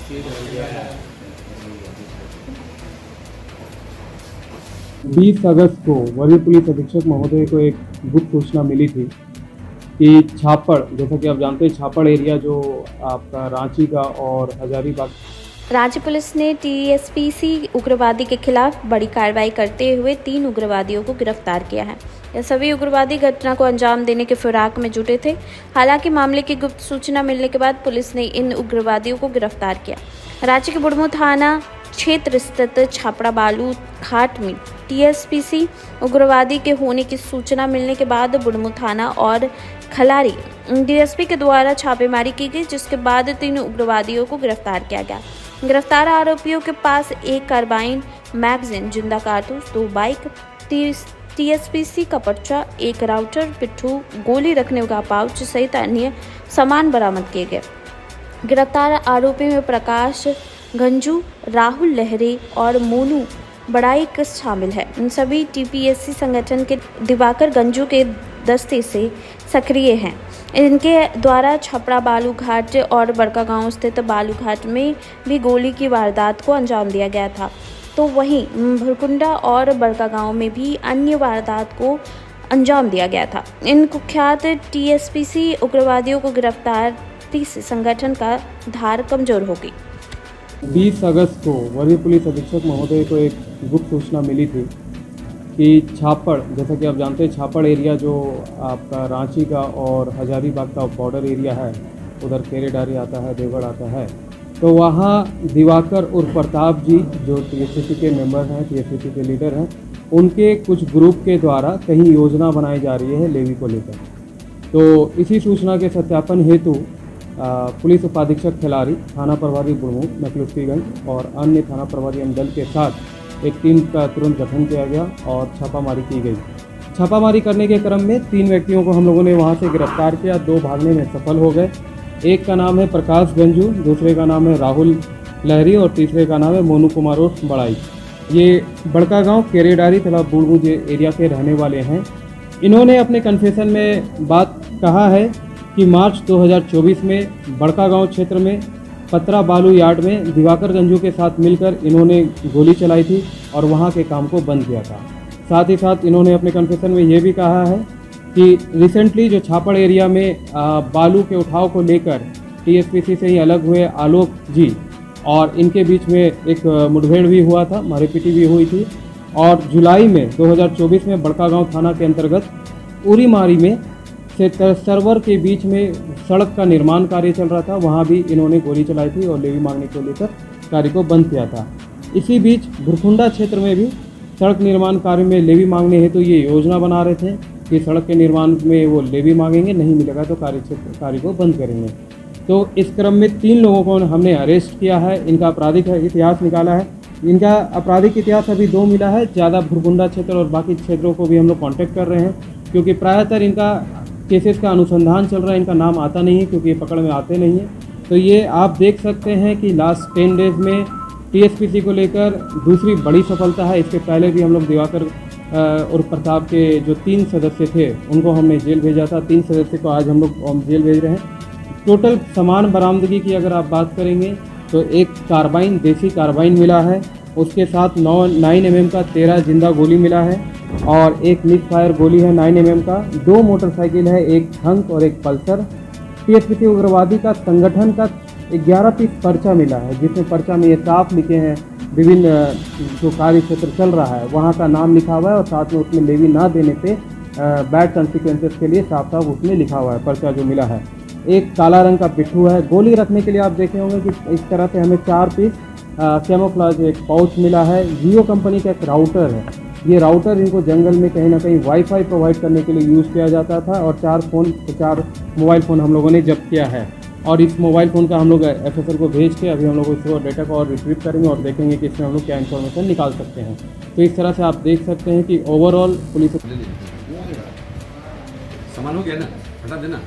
बीस अगस्त को वरीय पुलिस अधीक्षक महोदय को एक गुप्त सूचना मिली थी कि छापड़, जैसा कि आप जानते हैं, छापड़ एरिया जो आपका रांची का और हजारीबाग। राज्य पुलिस ने टीएसपीसी उग्रवादी के खिलाफ बड़ी कार्रवाई करते हुए 3 उग्रवादियों को गिरफ्तार किया है। यह सभी उग्रवादी घटना को अंजाम देने के फिराक में जुटे थे। हालांकि मामले की गुप्त सूचना मिलने के बाद पुलिस ने इन उग्रवादियों को गिरफ्तार किया। रांची के बुढ़मू थाना क्षेत्र स्थित छापड़ा बालू घाट में टीएसपीसी उग्रवादी के होने की सूचना मिलने के बाद बुढ़मू थाना और खलारी डीएसपी के द्वारा छापेमारी की गई, जिसके बाद 3 उग्रवादियों को गिरफ्तार किया गया। गिरफ्तार आरोपियों के पास एक कार्बाइन, मैगजीन, जिंदा कारतूस, 2 बाइक, टीएसपीसी का पर्चा, एक राउटर, पिट्ठू, गोली रखने का पाउच सहित अन्य सामान बरामद किए गए। गिरफ्तार आरोपी में प्रकाश गंजू, राहुल लहरी और मोनू बड़ाइक शामिल है। इन सभी टीपीएससी संगठन के दिवाकर गंजू के दस्ते से सक्रिय हैं। इनके द्वारा छपड़ा बालू घाट और बड़कागांव स्थित बालू घाट में भी गोली की वारदात को अंजाम दिया गया था। तो वहीं भुरकुंडा और बड़कागांव में भी अन्य वारदात को अंजाम दिया गया था। इन कुख्यात टीएसपीसी उग्रवादियों को गिरफ्तार से संगठन का धार कमजोर होगी। 20 अगस्त को वरीय पुलिस अधीक्षक महोदय को एक गुप्त सूचना मिली थी कि छापड़, जैसा कि आप जानते हैं, छापड़ एरिया जो आपका रांची का और हजारीबाग का बॉर्डर एरिया है, उधर केरेडारी आता है, देवगढ़ आता है, तो वहाँ दिवाकर और प्रताप जी जो टीएसपीसी के मेंबर हैं, टीएसपीसी के लीडर हैं, उनके कुछ ग्रुप के द्वारा कहीं योजना बनाई जा रही है लेवी को लेकर। तो इसी सूचना के सत्यापन हेतु पुलिस उपाधीक्षक खिलारी, थाना प्रभारी बुढ़मू नकलुस्कीगंज और अन्य थाना प्रभारी दल के साथ एक टीम का तुरंत गठन किया गया और छापामारी की गई। छापामारी करने के क्रम में 3 व्यक्तियों को हम लोगों ने वहां से गिरफ्तार किया। 2 भागने में सफल हो गए। एक का नाम है प्रकाश गंजू, दूसरे का नाम है राहुल लहरी और तीसरे का नाम है मोनू कुमार उर्फ बड़ाई। ये बड़कागांव, केरेडारी तथा बुढ़मू एरिया के रहने वाले हैं। इन्होंने अपने कन्फेशन में बात कहा है कि मार्च 2024 में बड़कागांव क्षेत्र में पतरा बालू यार्ड में दिवाकर गंजू के साथ मिलकर इन्होंने गोली चलाई थी और वहां के काम को बंद किया था। साथ ही साथ इन्होंने अपने कन्फेशन में ये भी कहा है कि रिसेंटली जो छापड़ एरिया में बालू के उठाव को लेकर टीएसपीसी से ही अलग हुए आलोक जी और इनके बीच में एक मुठभेड़ भी हुआ था, मारपीटी भी हुई थी। और जुलाई में 2024 में बड़कागांव थाना के अंतर्गत उरीमारी में से सर्वर के बीच में सड़क का निर्माण कार्य चल रहा था, वहां भी इन्होंने गोली चलाई थी और लेवी मांगने को लेकर कार्य को बंद किया था। इसी बीच भुरकुंडा क्षेत्र में भी सड़क निर्माण कार्य में लेवी मांगने हेतु ये योजना बना रहे थे कि सड़क के निर्माण में वो लेवी मांगेंगे, नहीं मिलेगा तो कार्य को बंद करेंगे। तो इस क्रम में 3 लोगों को हमने अरेस्ट किया है। इनका आपराधिक इतिहास निकाला है। इनका आपराधिक इतिहास अभी 2 मिला है। ज़्यादा भुरकुंडा क्षेत्र और बाकी क्षेत्रों को भी हम लोग कॉन्टैक्ट कर रहे हैं, क्योंकि प्रायतर इनका केसेस का अनुसंधान चल रहा है। इनका नाम आता नहीं है क्योंकि ये पकड़ में आते नहीं हैं। तो ये आप देख सकते हैं कि लास्ट 10 डेज़ में टीएसपीसी को लेकर दूसरी बड़ी सफलता है। इसके पहले भी हम लोग दिवाकर और प्रताप के जो 3 सदस्य थे उनको हमने जेल भेजा था। 3 सदस्य को आज हम लोग जेल भेज रहे हैं। टोटल सामान बरामदगी की अगर आप बात करेंगे तो एक कार्बाइन, देसी कार्बाइन मिला है, उसके साथ 9 mm का 13 जिंदा गोली मिला है और एक मिस फायर गोली है 9 mm का, 2 मोटरसाइकिल है, एक हंक और एक पल्सर। टीएसपीसी उग्रवादी का संगठन का 11 पीस पर्चा मिला है, जिसमें पर्चा में ये साफ लिखे हैं विभिन्न जो कार्य क्षेत्र चल रहा है वहाँ का नाम लिखा हुआ है और साथ में उसमें लेवी ना देने पे बैड कंसिक्वेंसेस के लिए साफ साफ उसमें लिखा हुआ है पर्चा जो मिला है। एक काला रंग का पिट्ठू है। गोली रखने के लिए आप देखे होंगे कि इस तरह से हमें 4 पीस कैमोफ्लेज एक पाउच मिला है। जियो कंपनी का एक राउटर है। ये राउटर इनको जंगल में कहीं ना कहीं वाईफाई प्रोवाइड करने के लिए यूज़ किया जाता था। और 4 मोबाइल फ़ोन हम लोगों ने जब्त किया है और इस मोबाइल फ़ोन का हम लोग एफएसएल को भेज के अभी हम लोग उसको डेटा को और रिट्रीव करेंगे और देखेंगे कि इसमें हम लोग क्या इन्फॉर्मेशन निकाल सकते हैं। तो इस तरह से आप देख सकते हैं कि ओवरऑल पुलिस सामान हो गया ना, हटा देना।